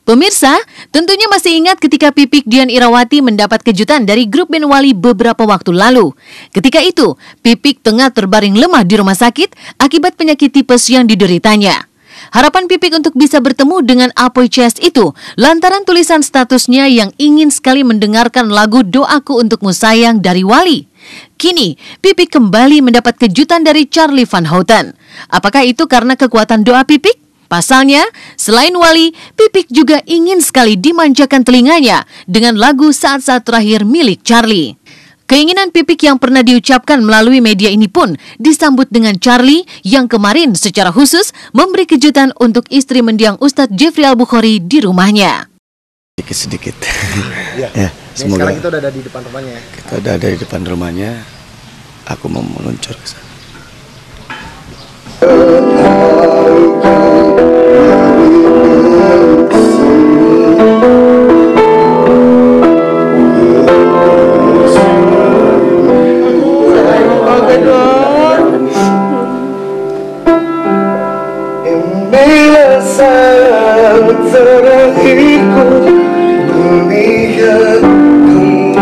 Pemirsa, tentunya masih ingat ketika Pipik Dian Irawati mendapat kejutan dari grup band Wali beberapa waktu lalu. Ketika itu, Pipik tengah terbaring lemah di rumah sakit akibat penyakit tipes yang dideritanya. Harapan Pipik untuk bisa bertemu dengan Apoy Chest itu lantaran tulisan statusnya yang ingin sekali mendengarkan lagu Doaku Untukmu Sayang dari Wali. Kini, Pipik kembali mendapat kejutan dari Charlie Van Houten. Apakah itu karena kekuatan doa Pipik? Pasalnya, selain Wali, Pipik juga ingin sekali dimanjakan telinganya dengan lagu Saat-Saat Terakhir milik Charlie. Keinginan Pipik yang pernah diucapkan melalui media ini pun disambut dengan Charlie yang kemarin secara khusus memberi kejutan untuk istri mendiang Ustadz Jeffrey Al-Bukhari di rumahnya. Sedikit. Ya, semoga sekarang kita udah ada di depan rumahnya. Kita udah ada di depan rumahnya. Aku mau meluncur ke sana. Bila saat terakhirku melihat kamu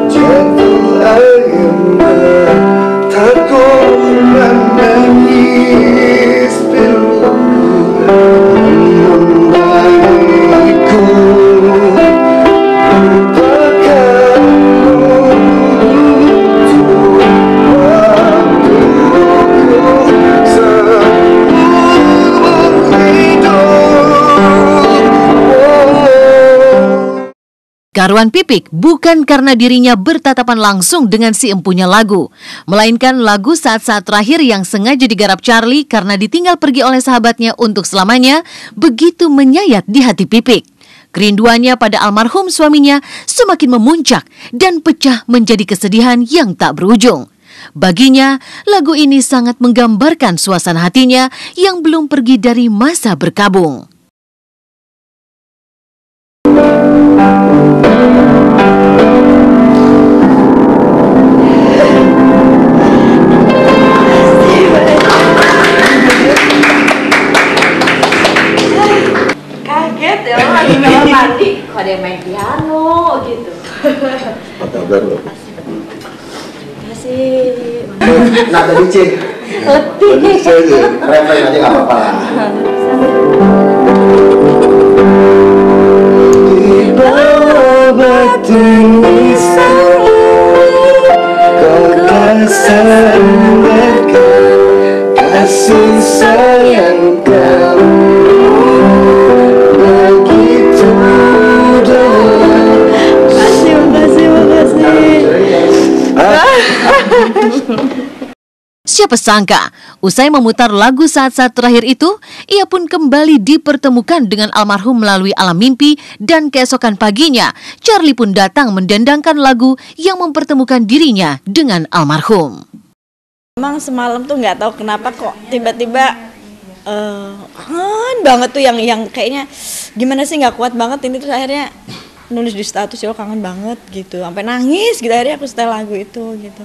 jatuh air mataku menangis pilu membaliku lupakanmu untuk Karuan Pipik bukan karena dirinya bertatapan langsung dengan si empunya lagu, melainkan lagu Saat-Saat Terakhir yang sengaja digarap Charlie karena ditinggal pergi oleh sahabatnya untuk selamanya begitu menyayat di hati Pipik. Kerinduannya pada almarhum suaminya semakin memuncak dan pecah menjadi kesedihan yang tak berujung. Baginya, lagu ini sangat menggambarkan suasana hatinya yang belum pergi dari masa berkabung. Kaget ya, lagi kamar mandi kok ada yang main piano gitu. Apa kabar lo? Kasih Nada licin. letih Refren aja nggak apa-apa lah. Di bawah batu nisan kau tak sandarkan kasih sayang kamu. Siapa sangka, usai memutar lagu Saat-Saat Terakhir itu, ia pun kembali dipertemukan dengan almarhum melalui alam mimpi dan keesokan paginya, Charlie pun datang mendendangkan lagu yang mempertemukan dirinya dengan almarhum. Emang semalam tuh nggak tahu kenapa kok tiba-tiba kangen banget tuh yang kayaknya gimana sih nggak kuat banget ini terus akhirnya nulis di status ya kangen banget gitu sampai nangis gitu akhirnya aku setel lagu itu gitu.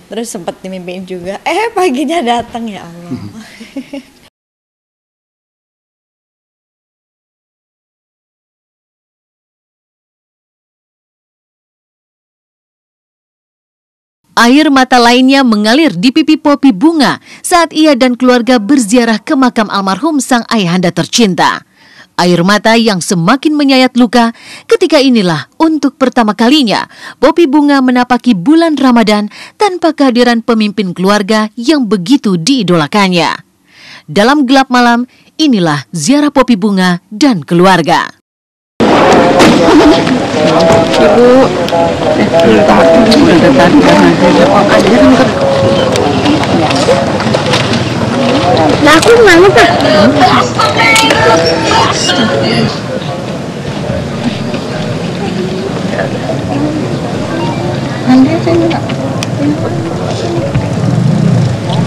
Terus sempat dimimpiin juga, paginya datang ya Allah. Air mata lainnya mengalir di pipi Poppy Bunga saat ia dan keluarga berziarah ke makam almarhum sang ayahanda tercinta. Air mata yang semakin menyayat luka ketika inilah untuk pertama kalinya Poppy Bunga menapaki bulan Ramadan tanpa kehadiran pemimpin keluarga yang begitu diidolakannya. Dalam gelap malam, inilah ziarah Poppy Bunga dan keluarga. Nah, aku mana Pak?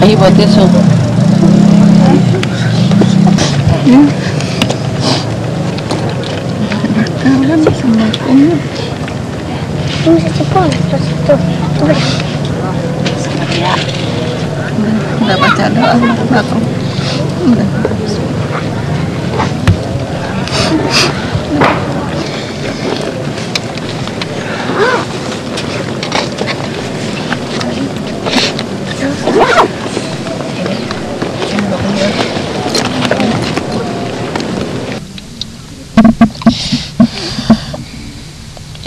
Ayo buat tisu. Ini secepol terus itu. Ya. Udah baca doa, udah.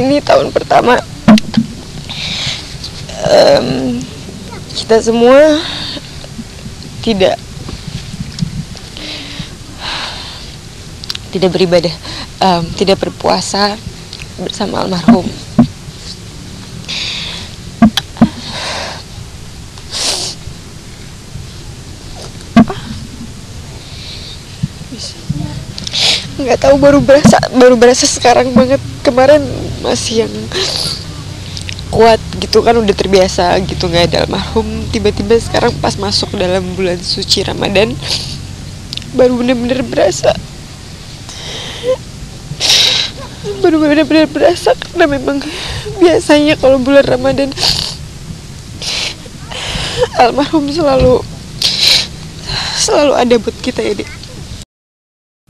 ini tahun pertama kita semua tidak beribadah, tidak berpuasa bersama almarhum. Nggak tahu, baru berasa sekarang banget. Kemarin masih yang kuat gitu kan, udah terbiasa gitu nggak ada almarhum. Tiba-tiba sekarang pas masuk dalam bulan suci Ramadan baru bener-bener berasa. Baru bener-bener berasa, karena memang biasanya kalau bulan Ramadan almarhum selalu ada buat kita ya, Dek.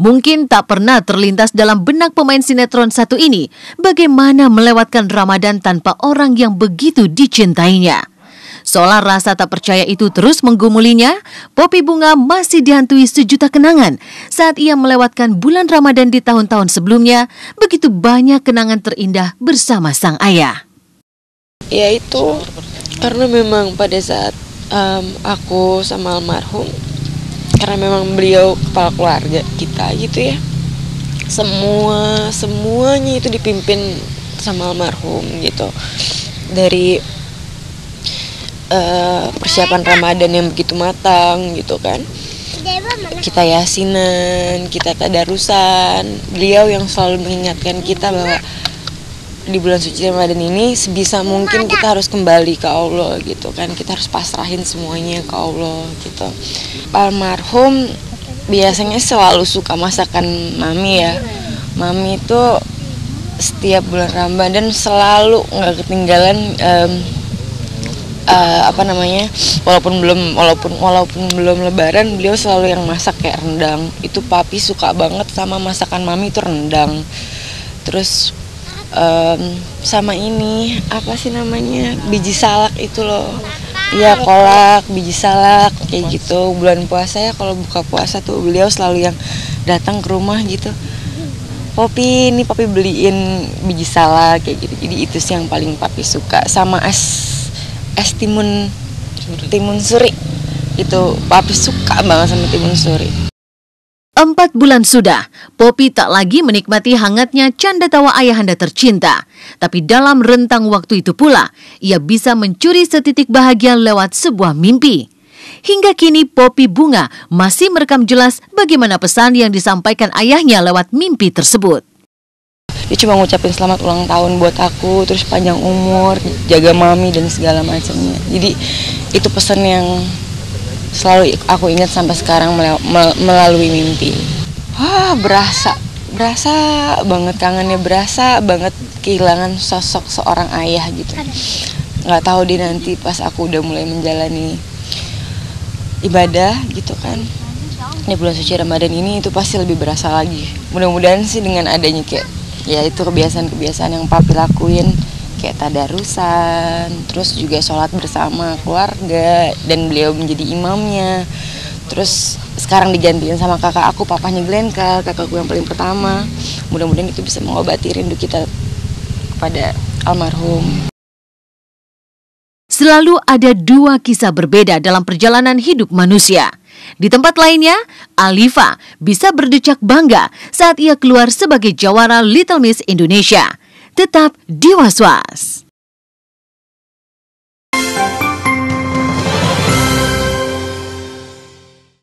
Mungkin tak pernah terlintas dalam benak pemain sinetron satu ini bagaimana melewatkan Ramadan tanpa orang yang begitu dicintainya. Seolah rasa tak percaya itu terus menggumulinya, Poppy Bunga masih dihantui sejuta kenangan saat ia melewatkan bulan Ramadan di tahun-tahun sebelumnya. Begitu banyak kenangan terindah bersama sang ayah. Ya itu karena memang pada saat aku sama almarhum, karena memang beliau kepala keluarga kita gitu ya, semuanya itu dipimpin sama almarhum gitu. Dari persiapan Ramadan yang begitu matang gitu kan, kita yasinan, kita tadarusan, beliau yang selalu mengingatkan kita bahwa di bulan suci Ramadan ini sebisa mungkin kita harus kembali ke Allah gitu kan, kita harus pasrahin semuanya ke Allah gitu. Almarhum biasanya selalu suka masakan mami ya. Mami itu setiap bulan Ramadan selalu nggak ketinggalan walaupun belum lebaran, beliau selalu yang masak kayak rendang. Itu papi suka banget sama masakan mami, itu rendang. Terus sama ini apa sih namanya, biji salak itu loh. Iya, kolak, biji salak kayak gitu. Bulan puasa ya, kalau buka puasa tuh beliau selalu yang datang ke rumah gitu. Poppy, ini papi beliin biji salak kayak gitu. Jadi itu sih yang paling papi suka. Sama es timun suri. Itu papi suka banget sama timun suri. 4 bulan sudah, Poppy tak lagi menikmati hangatnya canda tawa ayahanda tercinta. Tapi dalam rentang waktu itu pula, ia bisa mencuri setitik bahagia lewat sebuah mimpi. Hingga kini Poppy Bunga masih merekam jelas bagaimana pesan yang disampaikan ayahnya lewat mimpi tersebut. Dia cuma ngucapin selamat ulang tahun buat aku, terus panjang umur, jaga mami dan segala macamnya. Jadi itu pesan yang selalu aku ingat sampai sekarang melalui mimpi. Berasa banget kangennya, berasa banget kehilangan sosok seorang ayah gitu. Nggak tahu deh nanti pas aku udah mulai menjalani ibadah gitu kan, di bulan suci Ramadan ini itu pasti lebih berasa lagi. Mudah-mudahan sih dengan adanya kayak ya itu kebiasaan-kebiasaan yang papi lakuin, kayak tadarusan, terus juga sholat bersama keluarga, dan beliau menjadi imamnya. Terus sekarang digantiin sama kakak aku, papahnya Glenka, kakakku yang paling pertama. Mudah-mudahan itu bisa mengobati rindu kita kepada almarhum. Selalu ada 2 kisah berbeda dalam perjalanan hidup manusia. Di tempat lainnya, Alifa bisa berdecak bangga saat ia keluar sebagai jawara Little Miss Indonesia. Tetap di Was-Was.